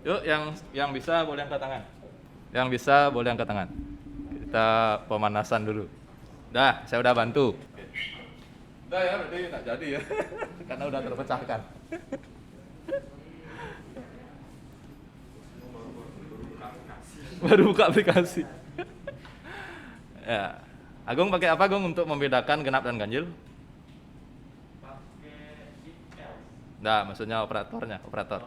Yuk, yang bisa boleh angkat tangan. Yang bisa boleh angkat tangan. Kita pemanasan dulu. Dah, saya udah bantu. Udah ya, berarti nggak jadi ya. Karena udah terpecahkan. Baru buka aplikasi. Ya. Agung pakai apa, Agung, untuk membedakan genap dan ganjil? Nah, maksudnya operatornya, operator.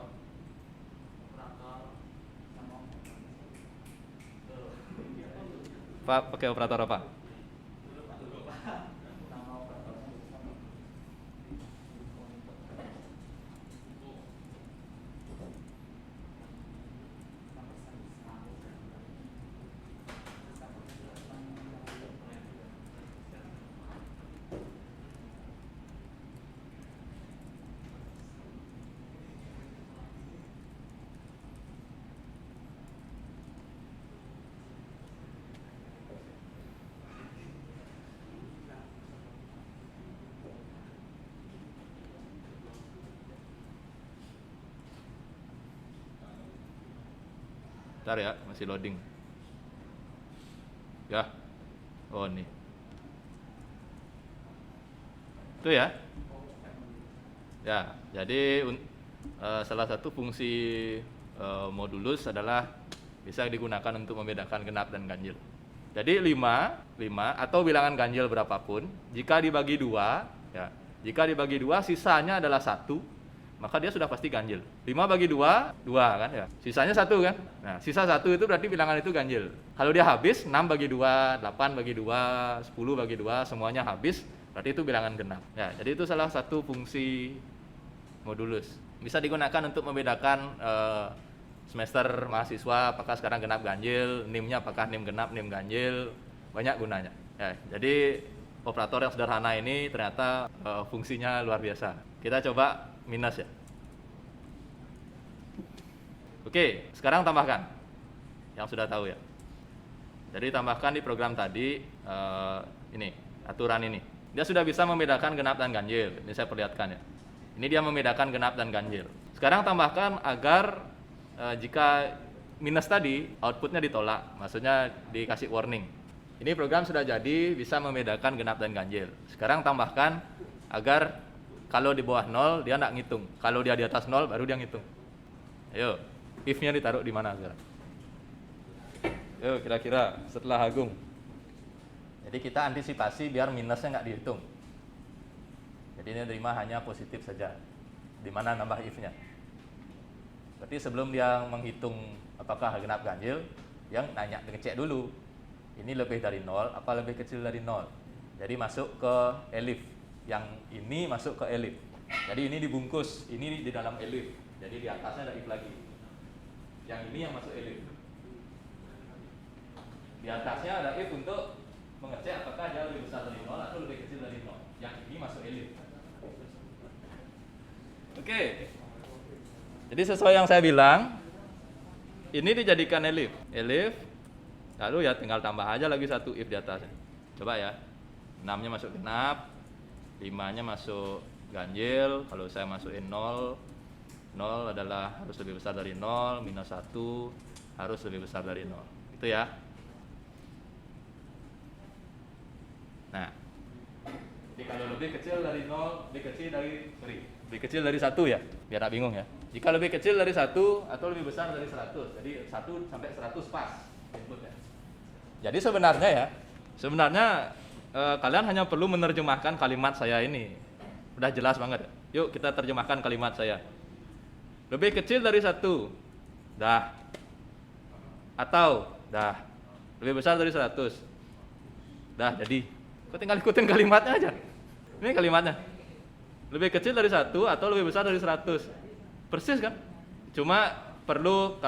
Pak, pakai operator apa? Bentar ya, masih loading. Ya. Oh, nih. Itu ya. Ya, jadi salah satu fungsi modulus adalah bisa digunakan untuk membedakan genap dan ganjil. Jadi 5 atau bilangan ganjil berapapun, jika dibagi 2, ya, jika dibagi 2 sisanya adalah 1, maka dia sudah pasti ganjil. 5 bagi 2, 2 kan ya. Sisanya 1 kan. Nah, sisa 1 itu berarti bilangan itu ganjil. Kalau dia habis, 6 bagi 2, 8 bagi 2, 10 bagi 2, semuanya habis, berarti itu bilangan genap. Ya, jadi itu salah satu fungsi modulus. Bisa digunakan untuk membedakan semester mahasiswa apakah sekarang genap ganjil, NIM-nya apakah NIM genap, NIM ganjil, banyak gunanya. Ya, jadi operator yang sederhana ini ternyata fungsinya luar biasa. Kita coba minus ya. Oke, sekarang tambahkan yang sudah tahu ya. Jadi tambahkan di program tadi ini, aturan ini. Dia sudah bisa membedakan genap dan ganjil. Ini saya perlihatkan ya. Ini dia membedakan genap dan ganjil. Sekarang tambahkan agar jika minus tadi outputnya ditolak, maksudnya dikasih warning. Ini program sudah jadi bisa membedakan genap dan ganjil. Sekarang tambahkan agar kalau di bawah 0 dia nggak ngitung. Kalau dia di atas 0 baru dia ngitung. Ayo, if-nya ditaruh di mana sekarang? Ayo kira-kira setelah Agung. Jadi kita antisipasi biar minusnya nggak dihitung. Jadi ini terima hanya positif saja. Di mana nambah if-nya. Berarti sebelum dia menghitung apakah genap ganjil, dia nanya, ngecek dulu. Ini lebih dari 0 apa lebih kecil dari 0. Jadi masuk ke elif. Yang ini masuk ke elif. Jadi ini dibungkus, ini di dalam elif. Jadi di atasnya ada if lagi. Yang ini yang masuk elif. Di atasnya ada if untuk mengecek apakah dia lebih besar dari 0 atau lebih kecil dari 0. Yang ini masuk elif. Oke. Jadi sesuai yang saya bilang, ini dijadikan elif. Elif, lalu ya tinggal tambah aja lagi satu if di atasnya. Coba ya. 6-nya masuk genap, 5-nya masuk ganjil. Kalau saya masukin 0, 0 adalah harus lebih besar dari 0, minus 1 harus lebih besar dari 0. Itu ya. Nah, jadi kalau lebih kecil dari 0, lebih kecil dari 1 ya, biar tak bingung ya. Jika lebih kecil dari 1 atau lebih besar dari 100, jadi 1 sampai 100 pas inputnya. Jadi sebenarnya kalian hanya perlu menerjemahkan kalimat saya ini. Udah jelas banget ya. Yuk kita terjemahkan kalimat saya. Lebih kecil dari 1, dah. Atau, dah. Lebih besar dari 100, dah jadi. Kau tinggal ikutin kalimatnya aja. Ini kalimatnya. Lebih kecil dari 1 atau lebih besar dari 100. Persis kan? Cuma perlu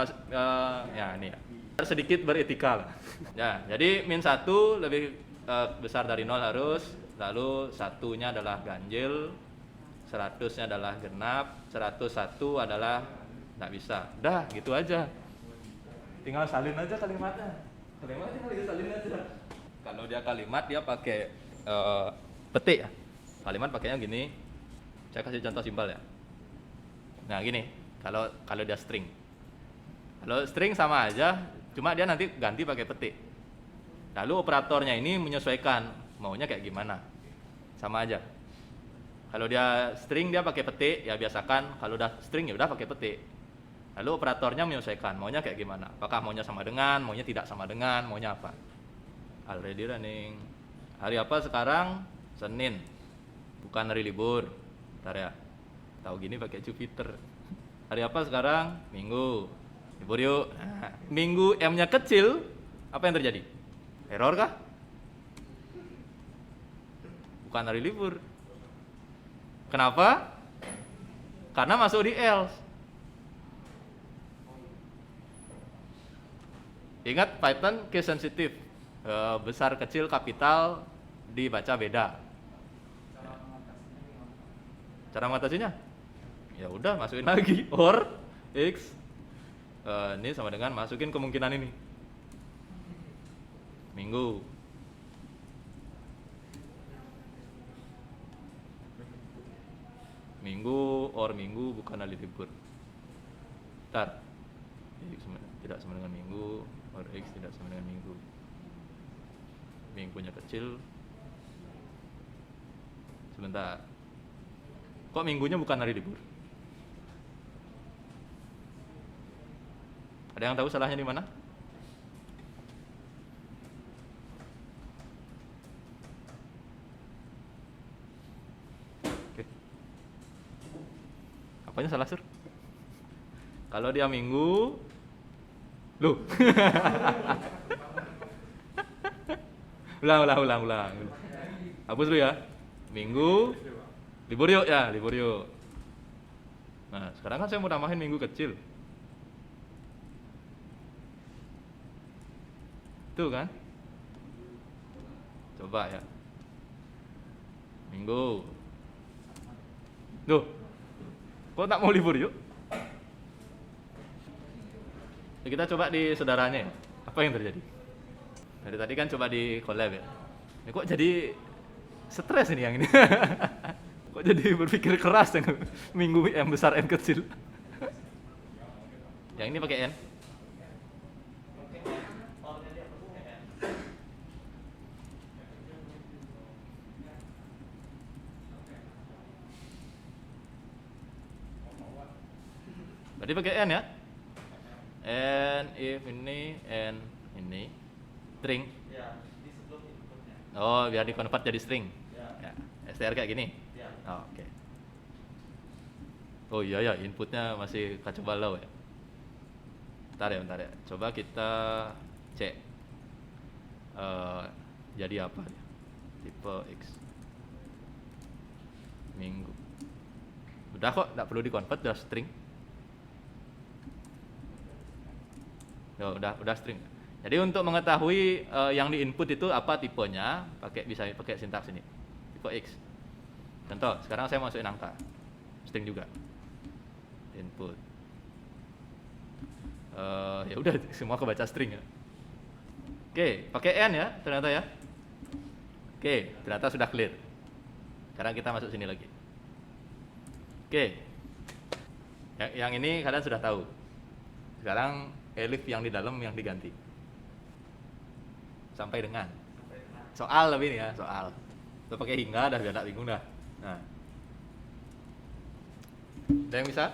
ya ini ya. Sedikit beretika lah. Ya, jadi min 1 lebih besar dari 0 harus, lalu 1-nya adalah ganjil, 100-nya adalah genap, 101 adalah nggak bisa. Dah, gitu aja. Tinggal salin aja kalimatnya. Kalimatnya tinggal salin aja. Kalau dia kalimat dia pakai petik ya. Kalimat pakainya gini. Saya kasih contoh simpel ya. Nah gini, kalau dia string. Kalau string sama aja, cuma dia nanti ganti pakai petik. Lalu operatornya ini menyesuaikan maunya kayak gimana. Sama aja. Kalau dia string dia pakai petik, ya biasakan. Kalau udah string ya udah pakai petik. Lalu operatornya menyesuaikan maunya kayak gimana. Apakah maunya sama dengan, maunya tidak sama dengan, maunya apa. Already running. Hari apa sekarang? Senin. Bukan hari libur. Bentar ya. Tahu gini pakai Jupiter. Hari apa sekarang? Minggu. Libur yuk. Nah, minggu M-nya kecil, apa yang terjadi? Error kah? Bukan hari libur. Kenapa? Karena masuk di else. Ingat Python case sensitive. Besar, kecil, kapital dibaca beda. Cara mengatasinya? Ya udah, masukin lagi or x ini sama dengan masukin kemungkinan ini. Minggu. Minggu or minggu bukan hari libur. Bentar. X tidak sama dengan minggu or x tidak sama dengan minggu. Minggunya kecil. Sebentar. Kok minggunya bukan hari libur? Ada yang tahu salahnya di mana? Oke. Apanya salah, Sur? Kalau dia minggu, loh. ulang. Hapus dulu ya. Minggu, libur yuk ya, libur yuk. Nah, sekarang kan saya mau tambahin minggu kecil. Tuh kan? Coba ya. Minggu. Duh. Kok tak mau libur yuk? Ya, kita coba di saudaranya ya. Apa yang terjadi? Dari tadi kan coba di collab ya. Ini kok jadi stres ini yang ini. Kok jadi berpikir keras yang minggu M besar M kecil. Yang ini pakai N. Berarti pakai N ya? N if ini, N ini, string. Ya, di sebelum inputnya. Oh, biar di-convert jadi string. Ya. STR kayak gini. Ya. Oh, oke. Oh iya ya, inputnya masih kacau balau ya. Bentar ya. Coba kita cek. Jadi apa dia? Tipe X. Minggu. Udah kok, nggak perlu di-convert, udah string. Udah string. Jadi untuk mengetahui yang di input itu apa tipenya, bisa pakai sintaks ini. Tipe X. Contoh, sekarang saya masukin angka. String juga. Input. Ya udah semua kebaca string ya. Oke, pakai N ya ternyata ya. Oke, ternyata sudah clear. Sekarang kita masuk sini lagi. Oke. Yang ini kalian sudah tahu. Sekarang elif yang di dalam yang diganti. Sampai dengan. Soal lebih nih ya, soal. Kita pakai hingga dah biar tak bingung dah. Nah. Ada yang bisa?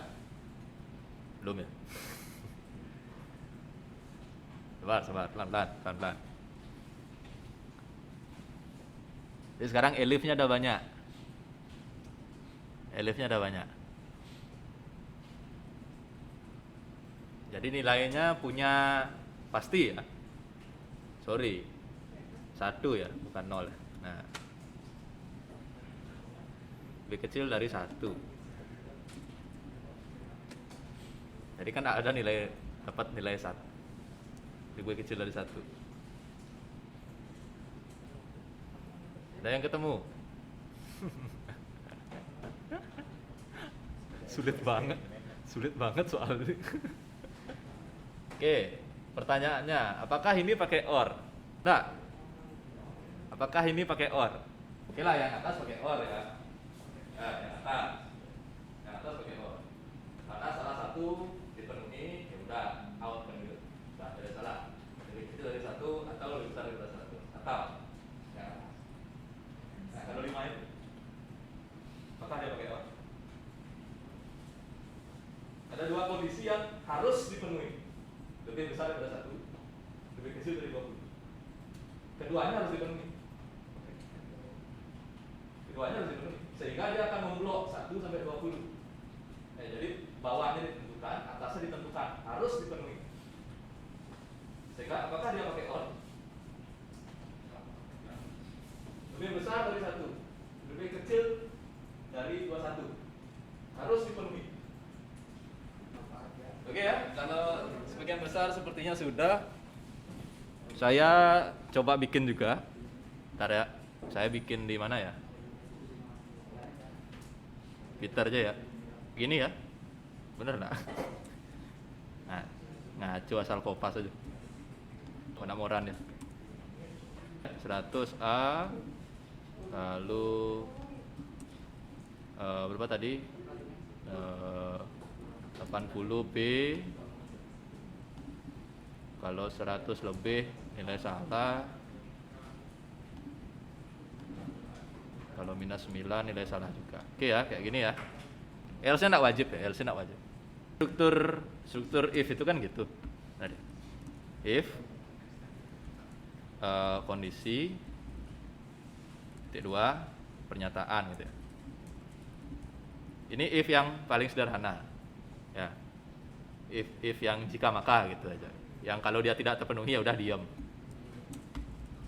Belum ya? Sabar, pelan-pelan. Jadi sekarang elifnya ada banyak. Jadi nilainya punya pasti ya. Sorry. 1 ya, bukan 0. Nah. Lebih kecil dari 1. Jadi kan ada dapat nilai 1. Lebih kecil dari 1. Ada yang ketemu? Sulit banget soal ini. Oke, pertanyaannya, apakah ini pakai OR? Nah, apakah ini pakai OR? Oke lah, yang atas pakai OR ya. Nah, yang atas pakai OR. Karena salah satu dipenuhi, ya udah out. Ada dua kondisi yang harus dipenuhi. Lebih besar daripada 1, lebih kecil dari 20. Keduanya harus dipenuhi. Keduanya harus dipenuhi. Sehingga dia akan memblok 1 sampai 20. Jadi bawahnya ditentukan, atasnya ditentukan, harus dipenuhi. Sehingga apakah dia pakai on? Lebih besar dari 1, lebih kecil dari 21, harus dipenuhi. Oke ya, kalau sebagian besar sepertinya sudah. Saya coba bikin juga. Bentar ya, saya bikin di mana ya? Twitter aja ya. Gini ya, bener nggak? Nah, ngacu asal kopas aja. Mana moran ya? 100A, lalu berapa tadi? 80B. Kalau 100 lebih nilai salah. Kalau minus 9 nilai salah juga. Oke ya, kayak gini ya. Else nggak wajib ya, else nggak wajib. Struktur if itu kan gitu. Nah, if kondisi titik 2 pernyataan gitu ya. Ini if yang paling sederhana. Ya. If yang jika maka gitu aja. Yang kalau dia tidak terpenuhi ya udah diam.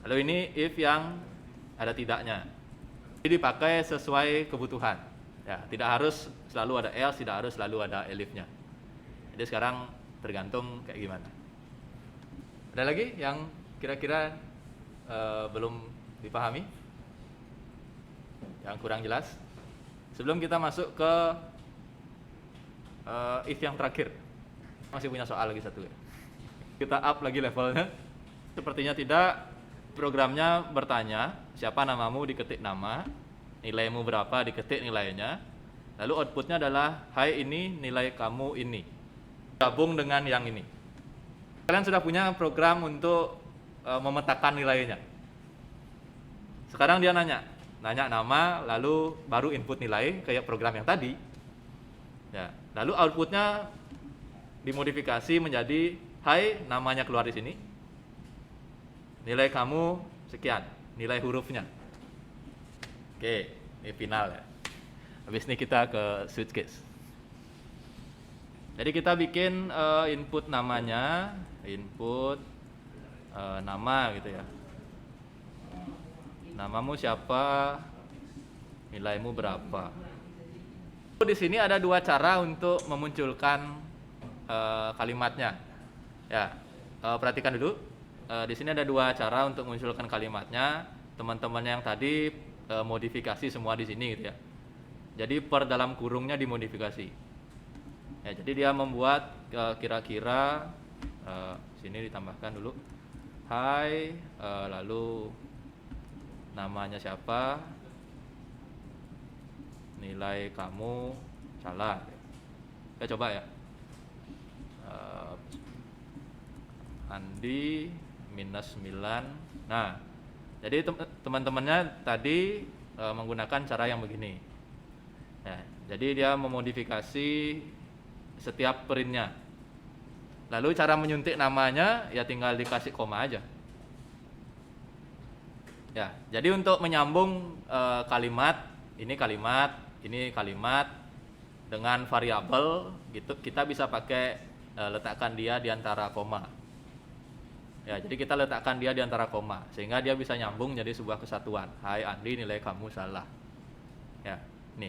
Lalu ini if yang ada tidaknya. Jadi dipakai sesuai kebutuhan. Ya, tidak harus selalu ada else, tidak harus selalu ada elifnya. Jadi sekarang tergantung kayak gimana. Ada lagi yang kira-kira belum dipahami? Yang kurang jelas? Sebelum kita masuk ke if yang terakhir. Masih punya soal lagi satu ya. Kita up lagi levelnya. Sepertinya tidak. Programnya bertanya, siapa namamu, diketik nama, nilaimu berapa, diketik nilainya. Lalu outputnya adalah, hai ini nilai kamu ini. Gabung dengan yang ini. Kalian sudah punya program untuk memetakan nilainya. Sekarang dia nanya nama, lalu baru input nilai kayak program yang tadi. Ya, lalu outputnya dimodifikasi menjadi, hai namanya keluar di sini. Nilai kamu sekian, nilai hurufnya. Oke, ini final ya. Habis ini kita ke switch case. Jadi kita bikin input namanya, input nama gitu ya. Namamu siapa, nilaimu berapa. Di sini ada dua cara untuk memunculkan kalimatnya. Ya, perhatikan dulu. Di sini ada dua cara untuk memunculkan kalimatnya. Teman-teman yang tadi modifikasi semua di sini gitu ya. Jadi per dalam kurungnya dimodifikasi. Ya, jadi dia membuat kira-kira sini ditambahkan dulu. Hai, lalu namanya siapa? Nilai kamu salah. Kita coba ya. Andi minus 9. Nah, jadi teman-temannya tadi menggunakan cara yang begini. Ya, jadi dia memodifikasi setiap printnya. Lalu cara menyuntik namanya ya tinggal dikasih koma aja. Ya, jadi untuk menyambung kalimat ini kalimat dengan variabel gitu, kita bisa pakai letakkan dia di antara koma. Ya, jadi kita letakkan dia di antara koma sehingga dia bisa nyambung jadi sebuah kesatuan. Hai Andi, nilai kamu salah. Ya, nih.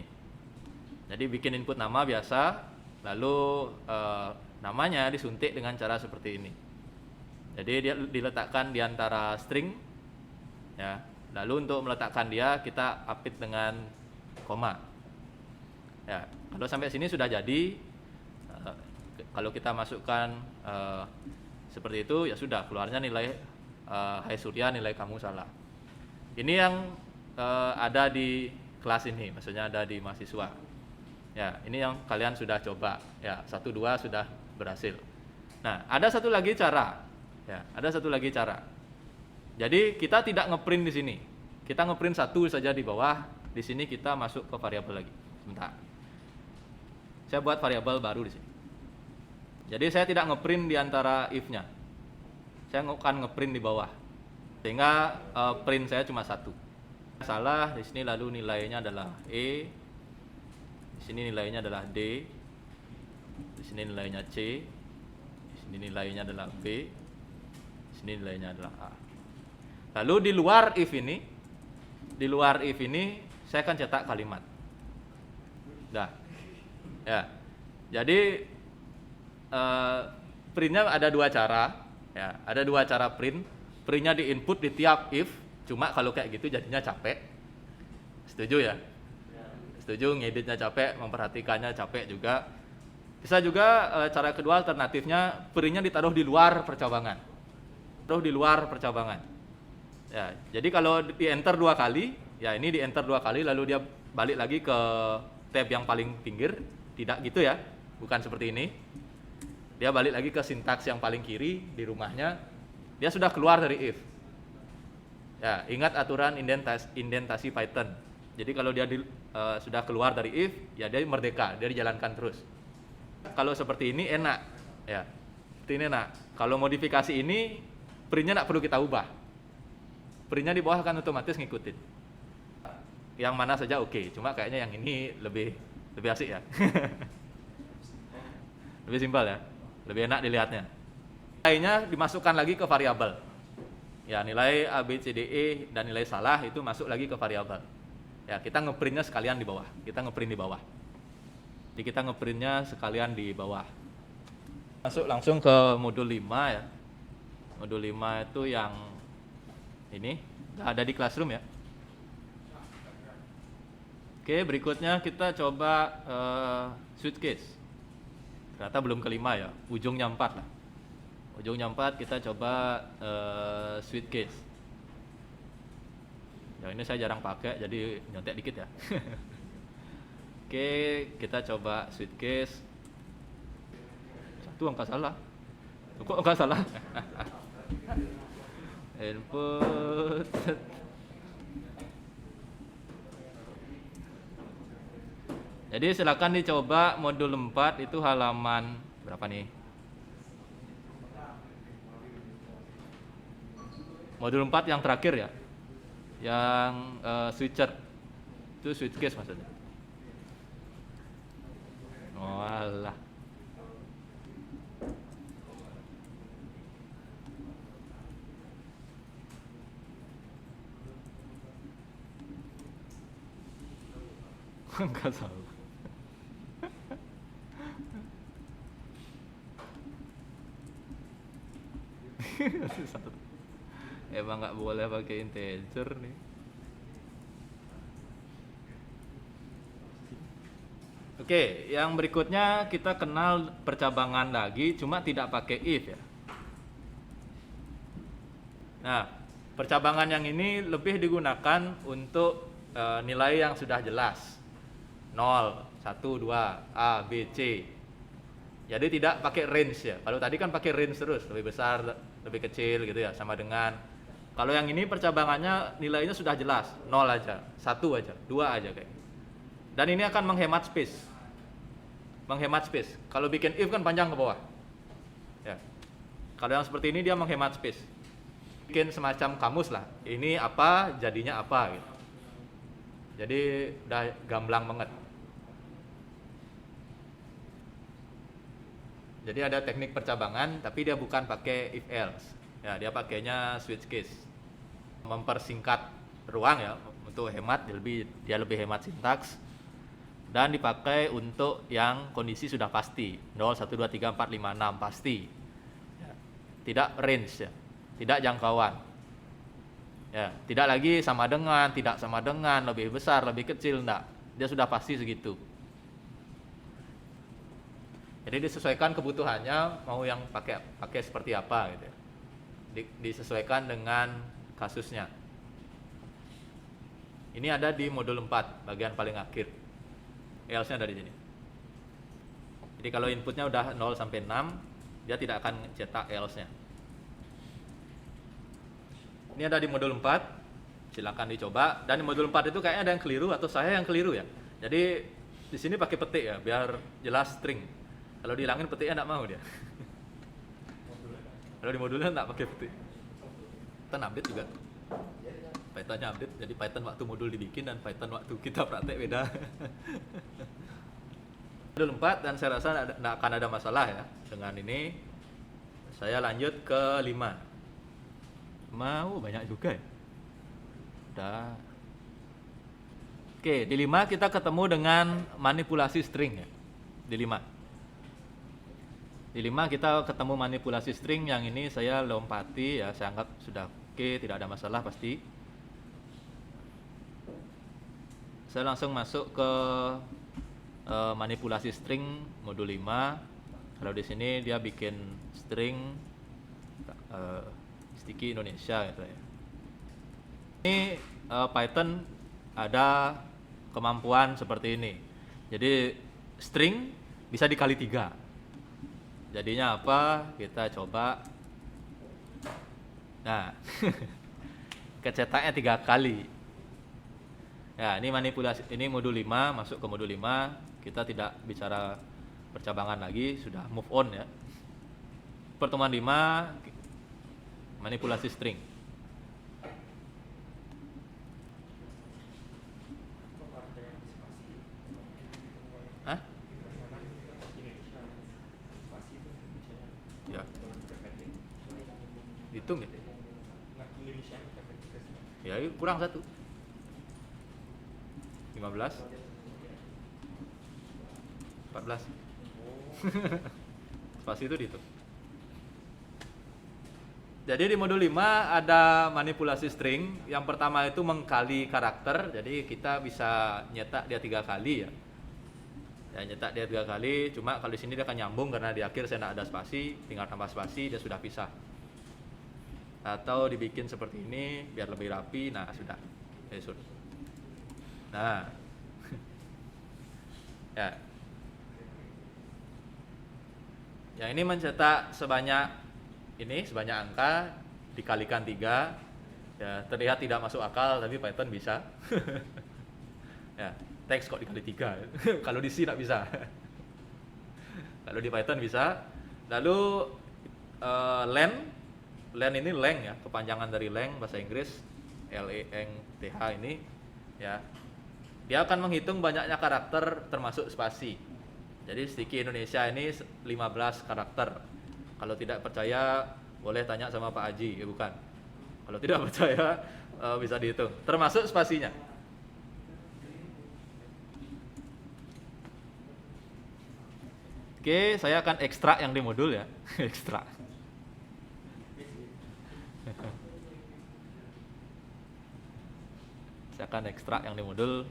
Jadi bikin input nama biasa, lalu namanya disuntik dengan cara seperti ini. Jadi dia diletakkan di antara string. Ya, lalu untuk meletakkan dia kita apit dengan koma. Ya, kalau sampai sini sudah jadi. Kalau kita masukkan seperti itu ya sudah keluarnya nilai hai Surya, nilai kamu salah. Ini yang ada di kelas ini, maksudnya ada di mahasiswa. Ya, ini yang kalian sudah coba. Ya, 1 2 sudah berhasil. Nah, ada satu lagi cara. Ya, ada satu lagi cara. Jadi kita tidak ngeprint di sini. Kita ngeprint satu saja di bawah. Di sini kita masuk ke variabel lagi. Sebentar. Saya buat variabel baru di sini. Jadi saya tidak ngeprint di antara if-nya. Saya akan ngeprint di bawah. Sehingga print saya cuma satu. Salah di sini, lalu nilainya adalah E. Di sini nilainya adalah D. Di sini nilainya C. Di sini nilainya adalah B. Di sini nilainya adalah A. Lalu di luar if ini saya akan cetak kalimat. Dah. Ya. Jadi printnya ada dua cara. Ya, ada dua cara print. Printnya di input di tiap if. Cuma kalau kayak gitu jadinya capek. Setuju ya? Setuju, ngeditnya capek, memperhatikannya capek juga. Bisa juga cara kedua alternatifnya printnya ditaruh di luar percabangan. Taruh di luar percabangan. Ya, jadi kalau di enter 2 kali, ya ini di enter 2 kali lalu dia balik lagi ke tab yang paling pinggir. Tidak gitu ya. Bukan seperti ini. Dia balik lagi ke sintaks yang paling kiri di rumahnya. Dia sudah keluar dari if. Ya, ingat aturan indentasi Python. Jadi kalau dia sudah keluar dari if, ya dia merdeka, dia dijalankan terus. Kalau seperti ini enak, ya. Seperti ini enak. Kalau modifikasi ini, printnya nggak perlu kita ubah. Printnya di bawah akan otomatis ngikutin. Yang mana saja oke. Cuma kayaknya yang ini lebih asik ya. Lebih simpel ya. Lebih enak dilihatnya. Nilainya dimasukkan lagi ke variabel. Ya, nilai A, B, C, D, E dan nilai salah itu masuk lagi ke variabel. Ya, kita ngeprintnya sekalian di bawah. Kita ngeprint di bawah. Jadi kita ngeprintnya sekalian di bawah. Masuk langsung ke modul 5 ya. Modul 5 itu yang ini ada di Classroom ya. Oke, berikutnya kita coba switch case. Ternyata belum kelima ya, ujungnya 4 lah. Ujungnya 4 kita coba switch case. Ya, ini saya jarang pakai jadi nyontek dikit ya. Oke, kita coba switch case. Satu angka salah. Kok angka salah? Input. Jadi silakan dicoba modul 4 itu halaman berapa nih? Modul 4 yang terakhir ya. Yang switcher. Itu switch case maksudnya. Oh alah. Enggak salah. Emang nggak boleh pakai integer nih. Oke, yang berikutnya kita kenal percabangan lagi, cuma tidak pakai if ya. Nah, percabangan yang ini lebih digunakan untuk nilai yang sudah jelas. 0, 1, 2, A, B, C. Jadi tidak pakai range ya. Kalau tadi kan pakai range terus, lebih besar, lebih kecil gitu ya, sama dengan. Kalau yang ini percabangannya nilainya sudah jelas, 0 aja, 1 aja, 2 aja kayak. Dan ini akan menghemat space. Menghemat space. Kalau bikin if kan panjang ke bawah. Ya. Kalau yang seperti ini dia menghemat space. Bikin semacam kamus lah. Ini apa, jadinya apa gitu. Jadi udah gamblang banget. Jadi ada teknik percabangan, tapi dia bukan pakai if else. Ya, dia pakainya switch case. Mempersingkat ruang ya, untuk hemat, dia lebih hemat sintaks. Dan dipakai untuk yang kondisi sudah pasti. 0, 1, 2, 3, 4, 5, 6 pasti. Ya. Tidak range ya, tidak jangkauan. Ya, tidak lagi sama dengan, tidak sama dengan, lebih besar, lebih kecil, enggak. Dia sudah pasti segitu. Jadi disesuaikan kebutuhannya, mau yang pakai seperti apa gitu ya. Disesuaikan dengan kasusnya. Ini ada di modul 4, bagian paling akhir. Else-nya ada di sini. Jadi kalau inputnya udah 0 sampai 6, dia tidak akan cetak else-nya. Ini ada di modul 4. Silakan dicoba. Dan di modul 4 itu kayaknya ada yang keliru atau saya yang keliru ya. Jadi di sini pakai petik ya, biar jelas string. Kalau dihilangin petiknya nggak mau dia. Kalau di modulnya nggak pakai petik. Python update juga. Pythonnya update, jadi Python waktu modul dibikin dan Python waktu kita praktek beda. Modul 4 dan saya rasa nggak akan ada masalah ya dengan ini. Saya lanjut ke 5. Mau banyak juga ya. Udah. Oke, di 5 kita ketemu dengan manipulasi string ya. Di 5. Di 5 kita ketemu manipulasi string, yang ini saya lompati ya, saya anggap sudah oke, tidak ada masalah pasti. Saya langsung masuk ke manipulasi string modul 5. Kalau di sini dia bikin string sticky Indonesia gitu ya. Ini Python ada kemampuan seperti ini. Jadi string bisa dikali 3. Jadinya apa? Kita coba. Nah, kecetaknya 3 kali. Ya, ini manipulasi, ini modul 5, masuk ke modul 5. Kita tidak bicara percabangan lagi, sudah move on ya. Pertemuan 5, manipulasi string. Hah? Ya. Hitung ya? Ya, kurang 1. 15. 14. Spasi itu dihitung. Jadi di modul 5 ada manipulasi string. Yang pertama itu mengkali karakter. Jadi kita bisa nyetak dia 3 kali ya. Ya, nyetak dia 3 kali. Cuma kalau di sini dia akan nyambung karena di akhir saya tidak ada spasi, tinggal tambah spasi dia sudah pisah. Atau dibikin seperti ini biar lebih rapi. Nah, sudah. Ya, sudah. Nah. Ya. Yang ini mencetak sebanyak angka dikalikan 3. Ya, terlihat tidak masuk akal tapi Python bisa. Ya, teks kok dikali 3. Kalau di C tidak bisa. Kalau di Python bisa. Lalu len ini length ya, kepanjangan dari length bahasa Inggris, length ini ya. Dia akan menghitung banyaknya karakter termasuk spasi. Jadi sticky Indonesia ini 15 karakter. Kalau tidak percaya boleh tanya sama Pak Haji, ya bukan. Kalau tidak percaya bisa dihitung, termasuk spasinya. Oke, saya akan ekstrak yang di modul ya. Ekstrak. Saya akan ekstrak yang di modul.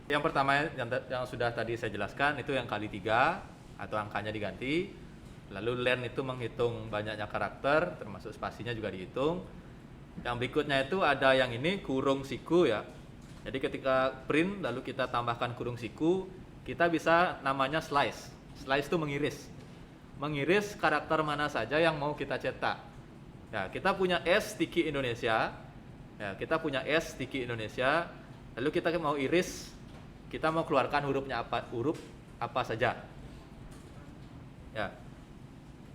Yang pertama yang sudah tadi saya jelaskan itu yang kali 3 atau angkanya diganti. Lalu len itu menghitung banyaknya karakter termasuk spasinya juga dihitung. Yang berikutnya itu ada yang ini kurung siku ya. Jadi ketika print lalu kita tambahkan kurung siku, kita bisa namanya slice. Slice itu mengiris. Mengiris karakter mana saja yang mau kita cetak. Ya, kita punya S sticky Indonesia. Ya, kita punya S sticky Indonesia. Lalu kita mau iris, kita mau keluarkan huruf apa saja. Ya.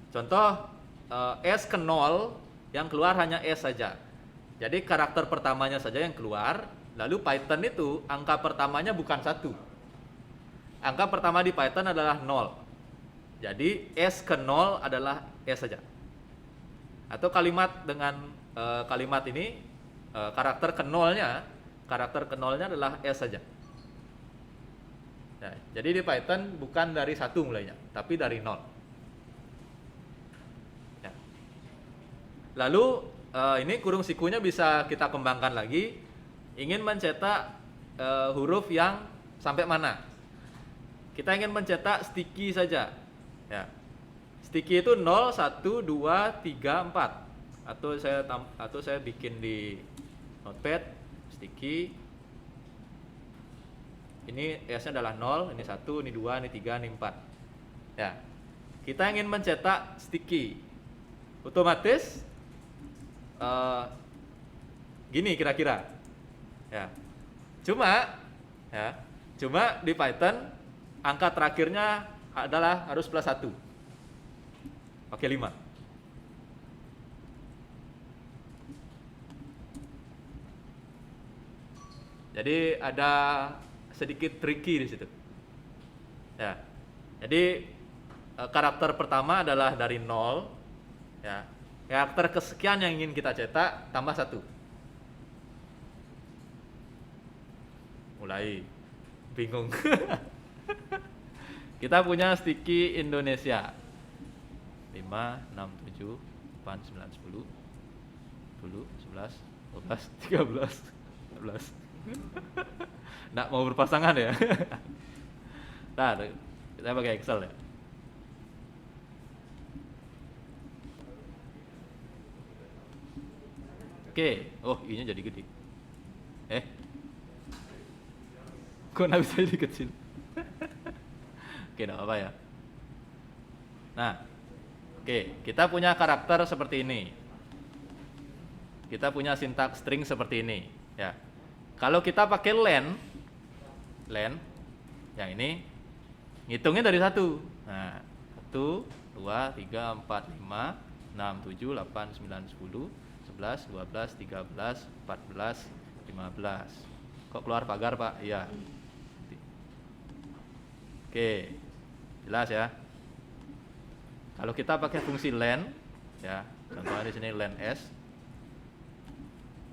Contoh S ke 0 yang keluar hanya S saja. Jadi karakter pertamanya saja yang keluar. Lalu Python itu angka pertamanya bukan 1. Angka pertama di Python adalah 0. Jadi S ke 0 adalah S saja. Atau kalimat dengan kalimat ini karakter ke 0-nya adalah S saja. Nah, jadi di Python bukan dari 1 mulainya, tapi dari 0. Ya. Lalu ini kurung sikunya bisa kita kembangkan lagi. Ingin mencetak huruf yang sampai mana? Kita ingin mencetak sticky saja. Ya. Sticky itu 0, 1, 2, 3, 4. Atau saya bikin di notepad sticky. Ini S-nya adalah 0, ini 1, ini 2, ini 3, ini 4. Ya. Kita ingin mencetak sticky. Otomatis gini kira-kira. Ya. Cuma Ya. Cuma di Python angka terakhirnya adalah harus plus 1. Pakai 5. Jadi ada sedikit tricky di situ. Ya. Jadi karakter pertama adalah dari 0, ya. Karakter kesekian yang ingin kita cetak tambah 1. Mulai bingung. Kita punya sticky Indonesia. 5, 6, 7, 8, 9, 10, 10, 11, 12, 13, 14. Nggak mau berpasangan ya. Nah, kita pakai Excel ya. Oke, oh I-nya jadi gede. Kok nggak bisa jadi kecil? Oke, nggak apa ya. Nah, oke, kita punya karakter seperti ini. Kita punya sintaks string seperti ini, ya. Kalau kita pakai len, yang ini ngitungnya dari 1. Nah, 1, 2, 3, 4, 5, 6, 7, 8, 9, 10, 11, 12, 13, 14, 15. Kok keluar pagar, Pak? Iya. Oke, jelas ya. Kalau kita pakai fungsi len, ya, contohnya di sini len s.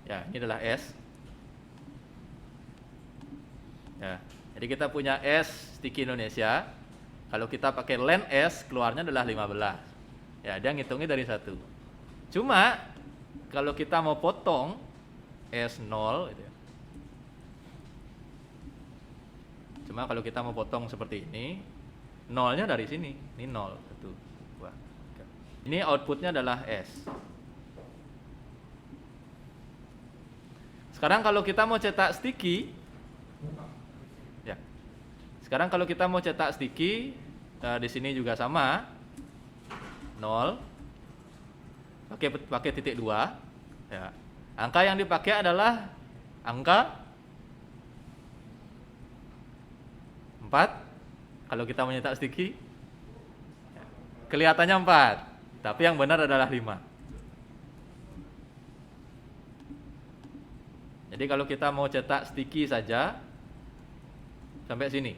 Ya, ini adalah s. Ya, jadi kita punya s sticky Indonesia. Kalau kita pakai len s, keluarnya adalah 15. Ya, dia ngitungnya dari 1. Cuma kalau kita mau potong s0 gitu ya. Cuma kalau kita mau potong seperti ini, nolnya dari sini. Ini 0, 1, 2, 3. Ini outputnya adalah S. Sekarang kalau kita mau cetak sticky, ya. Sekarang kalau kita mau cetak sticky, di sini juga sama. 0. Pakai titik 2. Ya. Angka yang dipakai adalah angka 4. Kalau kita menyetak sticky, kelihatannya 4, tapi yang benar adalah 5. Jadi kalau kita mau cetak sticky saja sampai sini.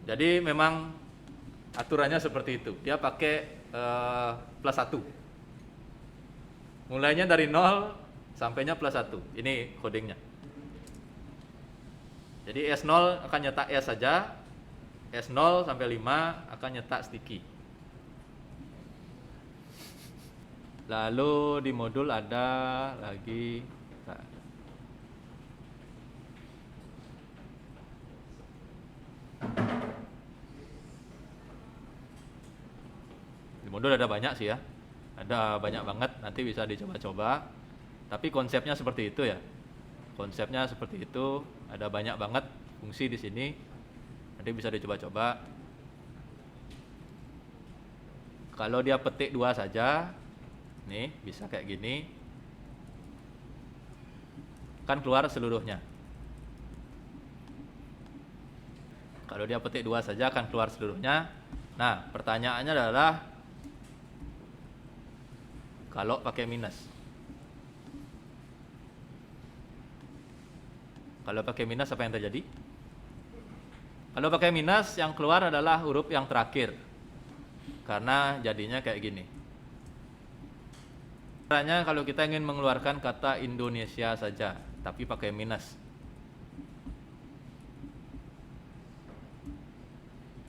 Jadi memang aturannya seperti itu. Dia pakai plus 1. Mulainya dari 0 sampainya plus 1. Ini codingnya. Jadi S0 akan nyetak S saja, S0 sampai 5 akan nyetak sticky. Lalu di modul ada lagi, di modul ada banyak sih ya, ada banyak banget, nanti bisa dicoba-coba. Tapi konsepnya seperti itu ya. Konsepnya seperti itu, ada banyak banget fungsi di sini. Nanti bisa dicoba-coba. Kalau dia petik 2 saja, nih bisa kayak gini. Kan keluar seluruhnya. Kalau dia petik 2 saja akan keluar seluruhnya. Nah, pertanyaannya adalah kalau pakai minus. Kalau pakai minus apa yang terjadi? Kalau pakai minus yang keluar adalah huruf yang terakhir. Karena jadinya kayak gini. Caranya kalau kita ingin mengeluarkan kata Indonesia saja, tapi pakai minus.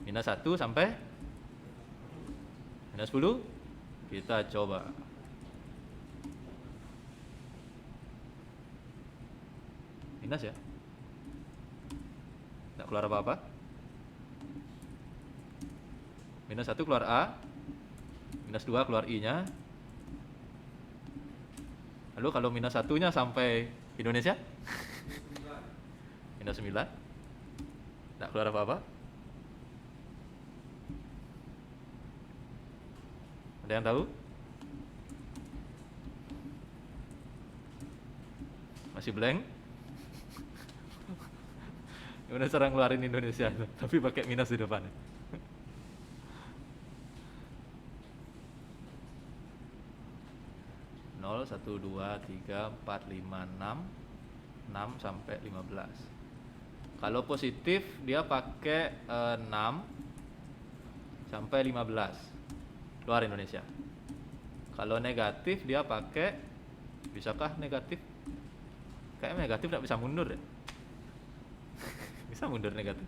Minus 1 sampai minus 10. Kita coba. Minus ya. Tidak keluar apa-apa. Minus 1 keluar A. Minus 2 keluar I-nya. Lalu kalau minus 1-nya sampai Indonesia? Minus 9. Tidak keluar apa-apa. Ada yang tahu? Masih blank? Gimana cara ngeluarin Indonesia itu? Tapi pakai minus di depan. 0, 1, 2, 3, 4, 5, 6 sampai 15. Kalau positif dia pakai 6 sampai 15. Keluar Indonesia. Kalau negatif dia pakai, bisakah negatif? Kayaknya negatif tidak bisa mundur ya. Bisa mundur negatif.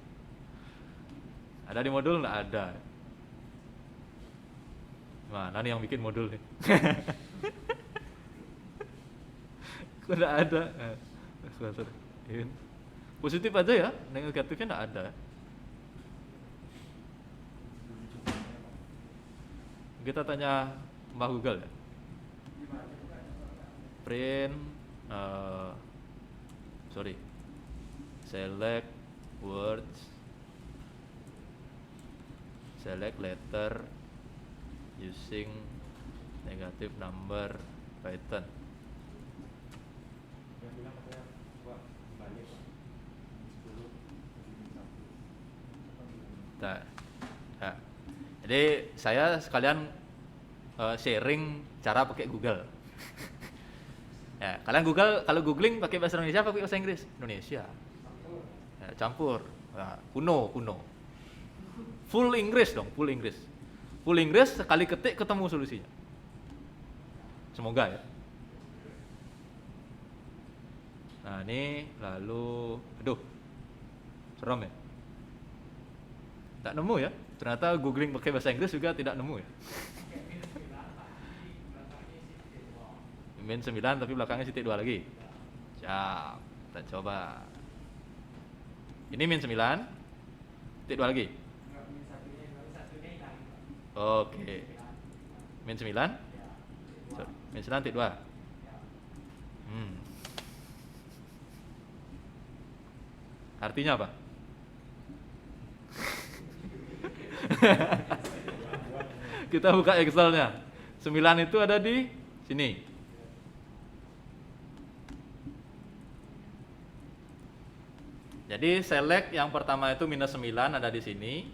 Ada di modul nggak ada. Mana nih yang bikin modul nih? Kok nggak ada? Positif aja ya, negatifnya nggak ada. Kita tanya Mbak Google ya. Print, select words, select letter using negative number Python. Nah, jadi saya sekalian sharing cara pakai Google. Ya, kalian kalau googling pakai bahasa Indonesia apa pakai bahasa Inggris? Indonesia. Ya, campur. Nah, kuno. Full Inggris dong, full Inggris. Full Inggris sekali ketik ketemu solusinya. Semoga ya. Nah, ini lalu serem ya. Tak nemu ya. Ternyata googling pakai bahasa Inggris juga tidak nemu ya. Min 9 tapi belakangnya titik 2 lagi. Siap, kita coba. Ini min 9, titik 2 lagi. Oke. Min 9? Sorry. Min 9 titik 2. Artinya apa? Kita buka Excel-nya. 9 itu ada di sini. Jadi select yang pertama itu minus 9 ada di sini.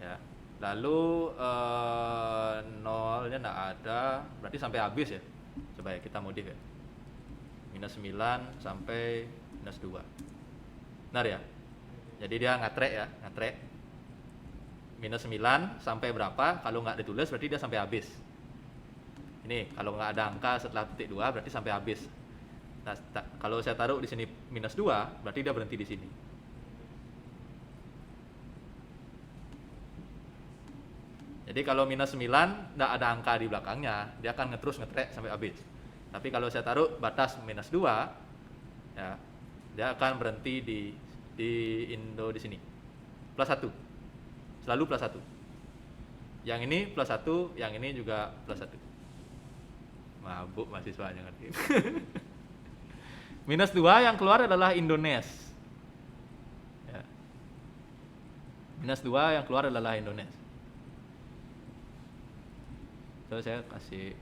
Ya. Lalu nolnya enggak ada, berarti sampai habis ya. Coba ya kita modif ya. Minus 9 sampai minus 2. Benar ya? Jadi dia ngatrek ya, ngatrek. Minus 9 sampai berapa? Kalau nggak ditulis berarti dia sampai habis. Ini kalau nggak ada angka setelah titik 2 berarti sampai habis. Nah, kalau saya taruh di sini minus 2 berarti dia berhenti di sini. Jadi kalau minus 9 nggak ada angka di belakangnya, dia akan terus ngetrek sampai habis. Tapi kalau saya taruh batas minus 2 ya, dia akan berhenti di Indo di sini. Plus 1. Selalu plus 1. Yang ini plus 1, yang ini juga plus 1. Mabuk mahasiswanya ngerti. Minus 2 yang keluar adalah Indonesia. Ya. Minus 2 yang keluar adalah Indonesia. So saya kasih.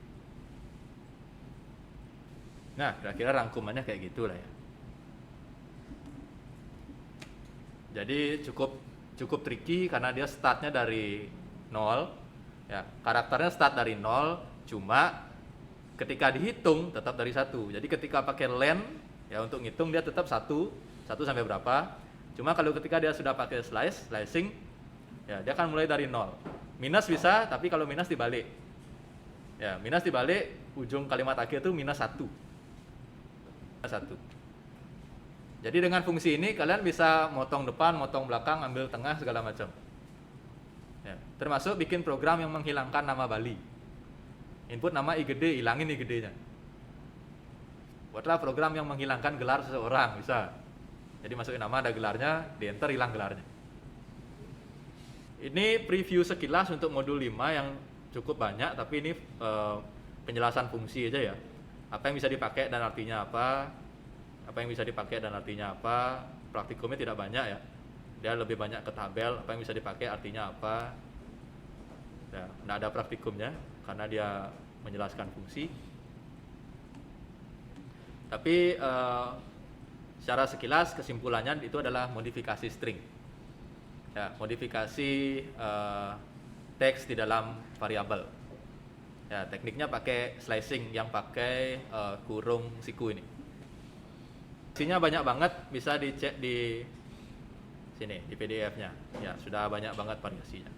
Nah, kira-kira rangkumannya kayak gitulah ya. Jadi cukup tricky karena dia startnya dari 0. Ya, karakternya start dari 0, cuma ketika dihitung tetap dari 1. Jadi ketika pakai len ya untuk ngitung dia tetap 1 sampai berapa. Cuma kalau ketika dia sudah pakai slicing ya dia akan mulai dari 0. Minus bisa, tapi kalau minus dibalik. Ya, minus dibalik ujung kalimat akhir itu minus 1. Minus 1. Jadi dengan fungsi ini kalian bisa motong depan, motong belakang, ambil tengah segala macam. Ya, termasuk bikin program yang menghilangkan nama Bali. Input nama I gede, hilangin I gedenya. Buatlah program yang menghilangkan gelar seseorang, bisa. Jadi masukin nama, ada gelarnya, di enter, hilang gelarnya. Ini preview sekilas untuk modul 5 yang cukup banyak, tapi ini penjelasan fungsi aja ya. Apa yang bisa dipakai dan artinya apa yang bisa dipakai dan artinya apa. Praktikumnya tidak banyak ya. Dia lebih banyak ke tabel, apa yang bisa dipakai artinya apa. Ya, nggak ada praktikumnya karena dia menjelaskan fungsi. Tapi secara sekilas kesimpulannya itu adalah modifikasi string. Ya, modifikasi teks di dalam variabel. Ya, tekniknya pakai slicing yang pakai kurung siku ini. Isinya banyak banget, bisa dicek di sini di PDF-nya. Ya, sudah banyak banget variasinya.